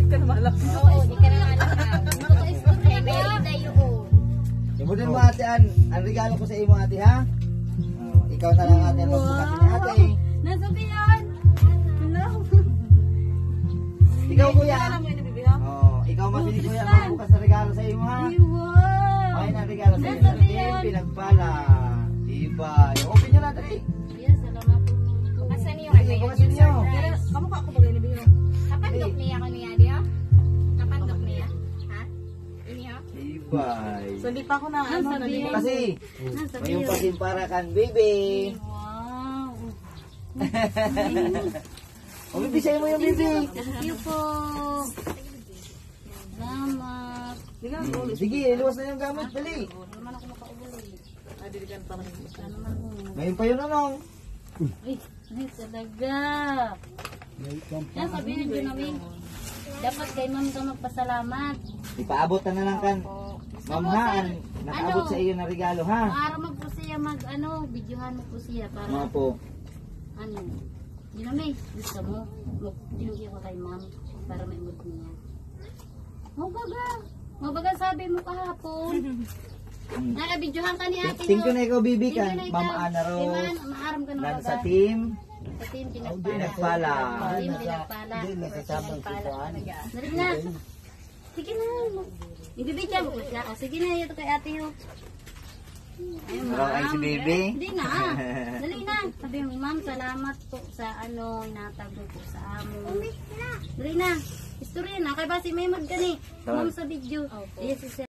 ka na malak. Oo, di ka na malak. Kaya meron na yun. Ibudin mo ate ang regalo ko sa imo ate ha. Oh, ikaw na lang ate ang magbukas ni ate. Nasabihan. Hello. Ikaw kuya. Alam mo yun, bibi ha? Oh, ikaw masini kuya magbukas na regalo sa imo ha. Wow. Ay na regalo sa imo sa team pinagpala. Diba? Open nyo na dali. Yes, salamat po. Asan yung ano yun? Bukasin nyo. Pero, kamukha ako bagay ni bibi ha? Kapandok niya ko niya, di ha? Kapandok niya? Ha? Ini ha? Diba? So, hindi pa ako na, ano, nalimutan. Kasi, mayroon pa din para kan baby. Wow. O, baby, sa'yo mo yung baby. Thank you po. Salamat. Sige, iluwas na yung gamit. Dali. Naman ako makaubuloy. Ay, diligan pa rin. Ano naman mo? Ngayon pa yun anong. Ay, talaga. Yan, sabihin nyo namin. Dapat kay ma'am ka magpasalamat. Ipaabot na lang kan. Ma'am ha, nakaabot sa iyo na regalo ha. Maara mo po siya videohan mo po siya para Mga po. ano. Yun namin, gusto mo. Mag-thank you ko kay ma'am para may mood niya. Mabaga sabi mo kahapon. Naka-videohan ka ni ate. Thank you na ikaw, baby kan. Thank you na Ma'am ikaw. Ana Rose. Maaram ka na Nan mabaga. sa team. Sa team pinagpala. Pinagpala. Team pinagpala. Dali na. Sige na. Ibibigyan mo po siya. O, sige na, ito kay ate ho. Ay, Marang ay si baby. Hindi na. Dali na. Sabi mo, ma'am, salamat po sa inatag mo po sa amo. Dali na. Istorya na. Kaya ba si Memod ka ni? Ma'am sa video. Yes,